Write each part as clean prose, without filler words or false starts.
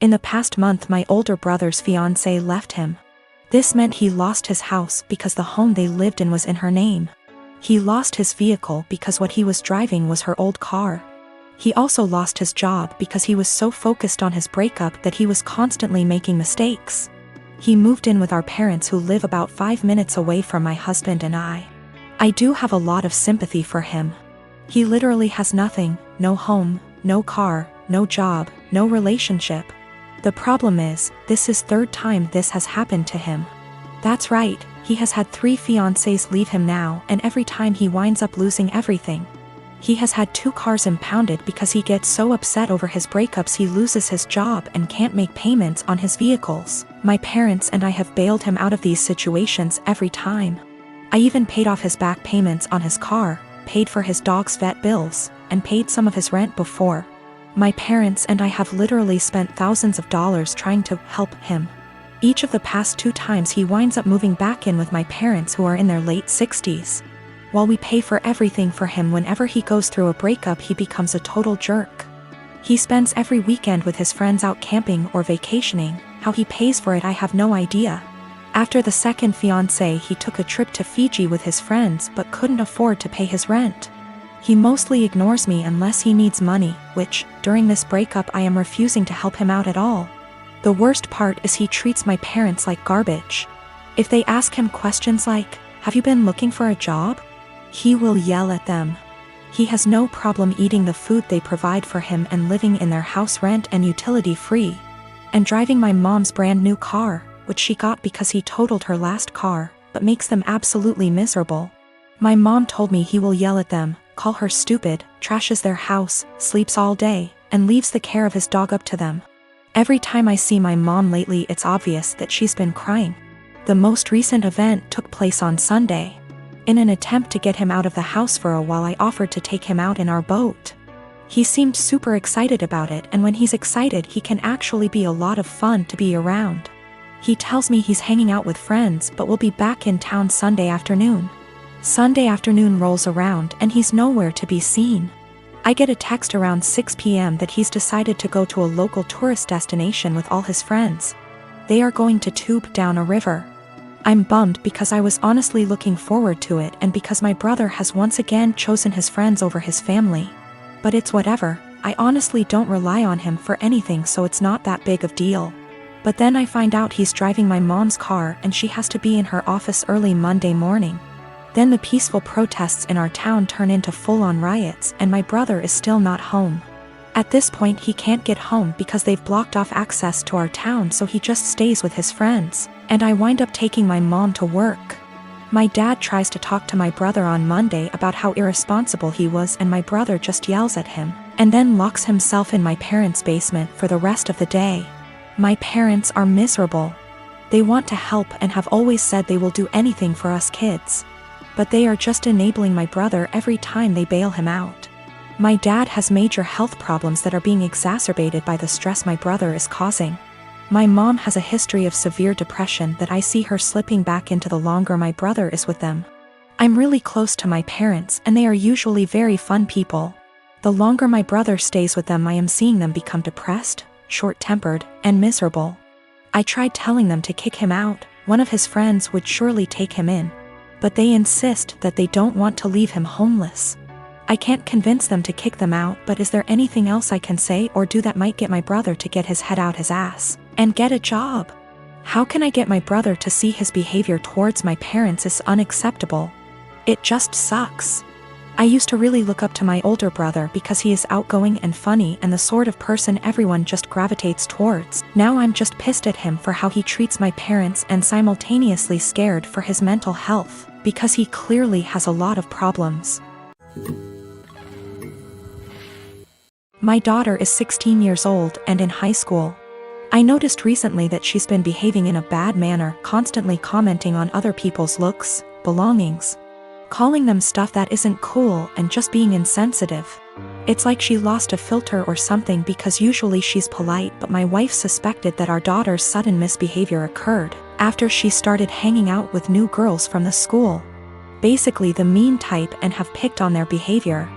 In the past month, my older brother's fiancée left him. This meant he lost his house because the home they lived in was in her name. He lost his vehicle because what he was driving was her old car. He also lost his job because he was so focused on his breakup that he was constantly making mistakes. He moved in with our parents, who live about 5 minutes away from my husband and I. I do have a lot of sympathy for him. He literally has nothing, no home, no car, no job, no relationship. The problem is, this is third time this has happened to him. That's right, he has had 3 fiancées leave him now, and every time he winds up losing everything. He has had 2 cars impounded because he gets so upset over his breakups he loses his job and can't make payments on his vehicles. My parents and I have bailed him out of these situations every time. I even paid off his back payments on his car, paid for his dog's vet bills, and paid some of his rent before. My parents and I have literally spent thousands of dollars trying to help him. Each of the past 2 times he winds up moving back in with my parents, who are in their late 60s. While we pay for everything for him, whenever he goes through a breakup he becomes a total jerk. He spends every weekend with his friends out camping or vacationing. How he pays for it I have no idea. After the second fiancée, he took a trip to Fiji with his friends but couldn't afford to pay his rent. He mostly ignores me unless he needs money, which, during this breakup, I am refusing to help him out at all. The worst part is he treats my parents like garbage. If they ask him questions like, "Have you been looking for a job?" he will yell at them. He has no problem eating the food they provide for him and living in their house rent and utility free. And driving my mom's brand new car, which she got because he totaled her last car, but makes them absolutely miserable. My mom told me he will yell at them, call her stupid, trashes their house, sleeps all day, and leaves the care of his dog up to them. Every time I see my mom lately, it's obvious that she's been crying. The most recent event took place on Sunday. In an attempt to get him out of the house for a while, I offered to take him out in our boat. He seemed super excited about it, and when he's excited he can actually be a lot of fun to be around. He tells me he's hanging out with friends but will be back in town Sunday afternoon. Sunday afternoon rolls around and he's nowhere to be seen. I get a text around 6 p.m. that he's decided to go to a local tourist destination with all his friends. They are going to tube down a river. I'm bummed because I was honestly looking forward to it, and because my brother has once again chosen his friends over his family. But it's whatever, I honestly don't rely on him for anything, so it's not that big of a deal. But then I find out he's driving my mom's car and she has to be in her office early Monday morning. Then the peaceful protests in our town turn into full-on riots, and my brother is still not home. At this point he can't get home because they've blocked off access to our town, so he just stays with his friends, and I wind up taking my mom to work. My dad tries to talk to my brother on Monday about how irresponsible he was, and my brother just yells at him, and then locks himself in my parents' basement for the rest of the day. My parents are miserable. They want to help and have always said they will do anything for us kids. But they are just enabling my brother every time they bail him out. My dad has major health problems that are being exacerbated by the stress my brother is causing. My mom has a history of severe depression that I see her slipping back into the longer my brother is with them. I'm really close to my parents, and they are usually very fun people. The longer my brother stays with them, I am seeing them become depressed, short-tempered, and miserable. I tried telling them to kick him out. One of his friends would surely take him in. But they insist that they don't want to leave him homeless. I can't convince them to kick them out, but is there anything else I can say or do that might get my brother to get his head out his ass and get a job? How can I get my brother to see his behavior towards my parents is unacceptable? It just sucks. I used to really look up to my older brother because he is outgoing and funny and the sort of person everyone just gravitates towards. Now I'm just pissed at him for how he treats my parents, and simultaneously scared for his mental health, because he clearly has a lot of problems. My daughter is 16 years old and in high school. I noticed recently that she's been behaving in a bad manner, constantly commenting on other people's looks, belongings, calling them stuff that isn't cool, and just being insensitive. It's like she lost a filter or something, because usually she's polite, but my wife suspected that our daughter's sudden misbehavior occurred after she started hanging out with new girls from the school. Basically the mean type, and have picked on their behavior.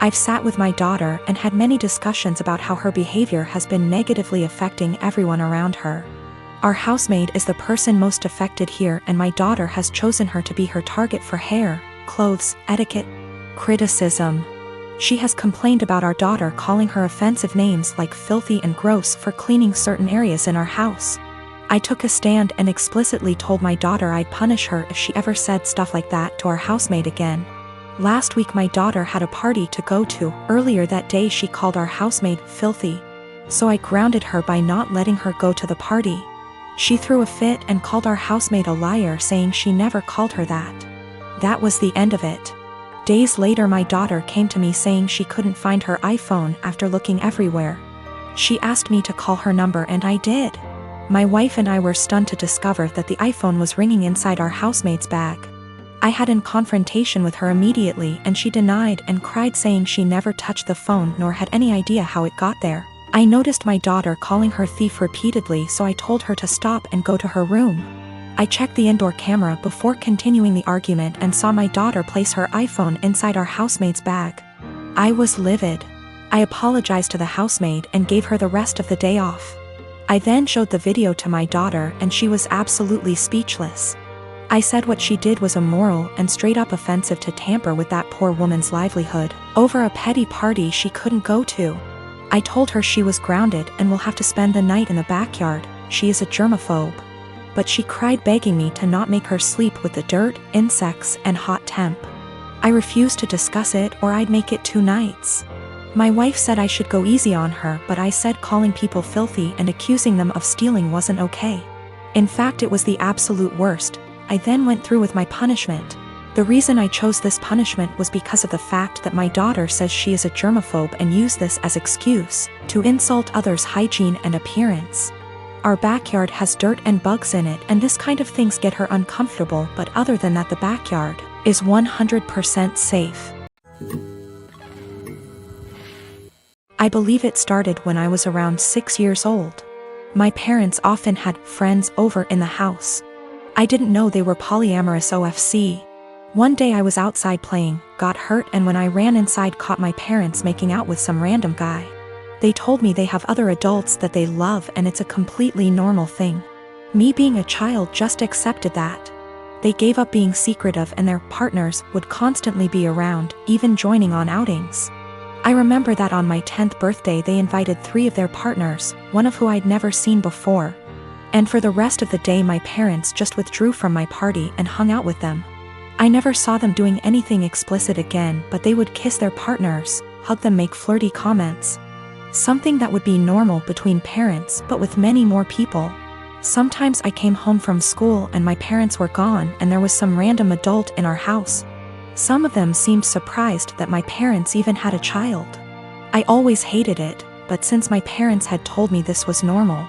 I've sat with my daughter and had many discussions about how her behavior has been negatively affecting everyone around her. Our housemaid is the person most affected here, and my daughter has chosen her to be her target for hair, clothes, etiquette, criticism. She has complained about our daughter calling her offensive names like filthy and gross for cleaning certain areas in our house. I took a stand and explicitly told my daughter I'd punish her if she ever said stuff like that to our housemaid again. Last week my daughter had a party to go to. Earlier that day she called our housemaid filthy. So I grounded her by not letting her go to the party. She threw a fit and called our housemaid a liar, saying she never called her that. That was the end of it. Days later my daughter came to me saying she couldn't find her iPhone after looking everywhere. She asked me to call her number and I did. My wife and I were stunned to discover that the iPhone was ringing inside our housemaid's bag. I had in confrontation with her immediately and she denied and cried, saying she never touched the phone nor had any idea how it got there. I noticed my daughter calling her thief repeatedly, so I told her to stop and go to her room. I checked the indoor camera before continuing the argument and saw my daughter place her iPhone inside our housemaid's bag. I was livid. I apologized to the housemaid and gave her the rest of the day off. I then showed the video to my daughter and she was absolutely speechless. I said what she did was immoral and straight up offensive to tamper with that poor woman's livelihood over a petty party she couldn't go to. I told her she was grounded and will have to spend the night in the backyard. She is a germaphobe. But she cried, begging me to not make her sleep with the dirt, insects, and hot temp. I refused to discuss it or I'd make it 2 nights. My wife said I should go easy on her, but I said calling people filthy and accusing them of stealing wasn't okay. In fact, it was the absolute worst. I then went through with my punishment. The reason I chose this punishment was because of the fact that my daughter says she is a germaphobe and used this as excuse to insult others' hygiene and appearance. Our backyard has dirt and bugs in it, and this kind of things get her uncomfortable, but other than that the backyard is 100% safe. I believe it started when I was around 6 years old. My parents often had friends over in the house. I didn't know they were polyamorous OFC. One day I was outside playing, got hurt, and when I ran inside caught my parents making out with some random guy. They told me they have other adults that they love and it's a completely normal thing. Me being a child just accepted that. They gave up being secretive and their partners would constantly be around, even joining on outings. I remember that on my 10th birthday they invited 3 of their partners, one of who I'd never seen before. And for the rest of the day my parents just withdrew from my party and hung out with them. I never saw them doing anything explicit again, but they would kiss their partners, hug them, make flirty comments. Something that would be normal between parents, but with many more people. Sometimes I came home from school and my parents were gone and there was some random adult in our house. Some of them seemed surprised that my parents even had a child. I always hated it, but since my parents had told me this was normal,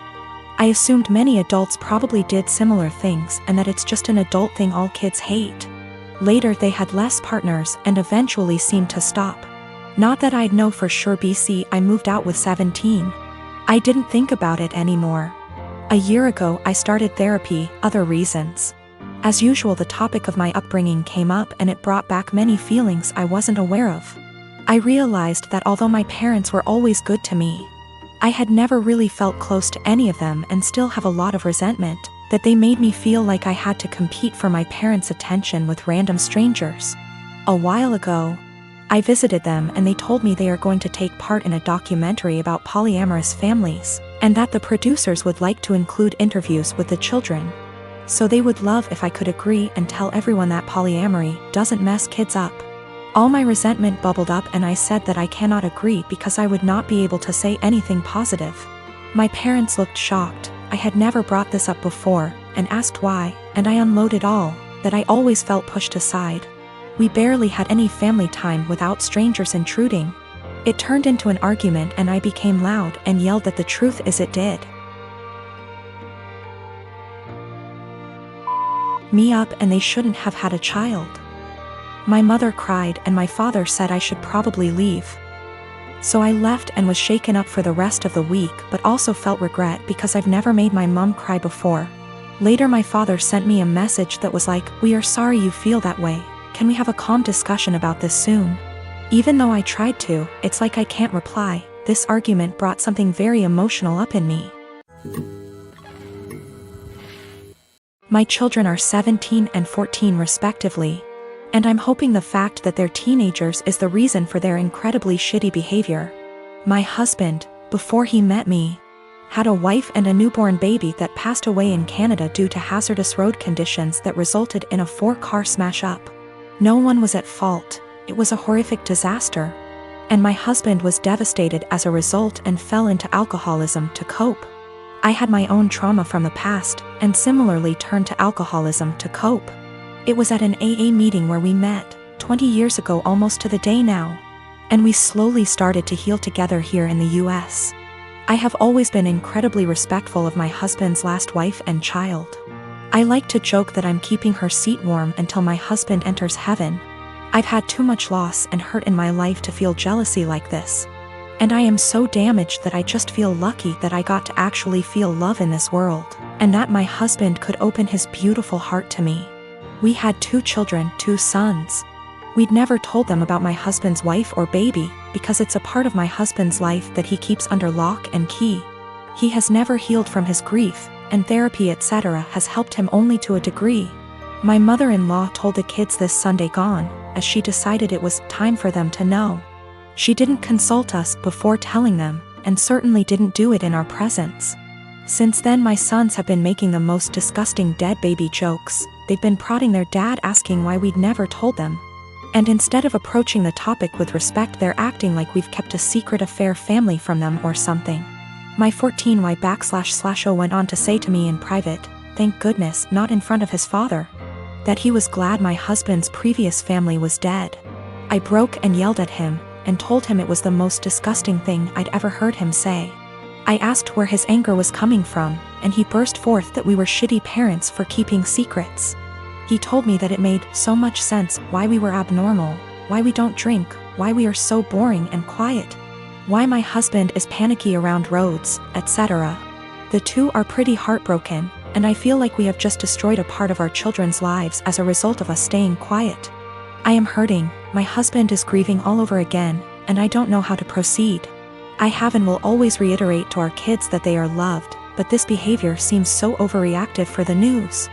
I assumed many adults probably did similar things and that it's just an adult thing all kids hate. Later they had less partners and eventually seemed to stop. Not that I'd know for sure. I moved out with 17. I didn't think about it anymore. A year ago I started therapy, other reasons. As usual the topic of my upbringing came up and it brought back many feelings I wasn't aware of. I realized that although my parents were always good to me, I had never really felt close to any of them and still have a lot of resentment that they made me feel like I had to compete for my parents' attention with random strangers. A while ago, I visited them and they told me they are going to take part in a documentary about polyamorous families, and that the producers would like to include interviews with the children. So they would love if I could agree and tell everyone that polyamory doesn't mess kids up. All my resentment bubbled up and I said that I cannot agree because I would not be able to say anything positive. My parents looked shocked. I had never brought this up before, and asked why, and I unloaded all that I always felt pushed aside. We barely had any family time without strangers intruding. It turned into an argument and I became loud and yelled that the truth is it did me up and they shouldn't have had a child. My mother cried and my father said I should probably leave. So I left and was shaken up for the rest of the week, but also felt regret because I've never made my mom cry before. Later my father sent me a message that was like, "We are sorry you feel that way. Can we have a calm discussion about this soon?" Even though I tried to, it's like I can't reply. This argument brought something very emotional up in me. My children are 17 and 14 respectively, and I'm hoping the fact that they're teenagers is the reason for their incredibly shitty behavior. My husband, before he met me, had a wife and a newborn baby that passed away in Canada due to hazardous road conditions that resulted in a 4-car smash-up. No one was at fault, it was a horrific disaster. And my husband was devastated as a result and fell into alcoholism to cope. I had my own trauma from the past, and similarly turned to alcoholism to cope. It was at an AA meeting where we met, 20 years ago almost to the day now. And we slowly started to heal together here in the US. I have always been incredibly respectful of my husband's last wife and child. I like to joke that I'm keeping her seat warm until my husband enters heaven. I've had too much loss and hurt in my life to feel jealousy like this. And I am so damaged that I just feel lucky that I got to actually feel love in this world, and that my husband could open his beautiful heart to me. We had 2 children, 2 sons. We'd never told them about my husband's wife or baby, because it's a part of my husband's life that he keeps under lock and key. He has never healed from his grief, and therapy etc. has helped him only to a degree. My mother-in-law told the kids this Sunday gone, as she decided it was time for them to know. She didn't consult us before telling them, and certainly didn't do it in our presence. Since then my sons have been making the most disgusting dead baby jokes. They've been prodding their dad asking why we'd never told them. And instead of approaching the topic with respect, they're acting like we've kept a secret affair family from them or something. My 14Y//0 went on to say to me in private, thank goodness, not in front of his father, that he was glad my husband's previous family was dead. I broke and yelled at him, and told him it was the most disgusting thing I'd ever heard him say. I asked where his anger was coming from, and he burst forth that we were shitty parents for keeping secrets. He told me that it made so much sense why we were abnormal, why we don't drink, why we are so boring and quiet, why my husband is panicky around roads, etc. The 2 are pretty heartbroken, and I feel like we have just destroyed a part of our children's lives as a result of us staying quiet. I am hurting, my husband is grieving all over again, and I don't know how to proceed. I have and will always reiterate to our kids that they are loved, but this behavior seems so overreactive for the news.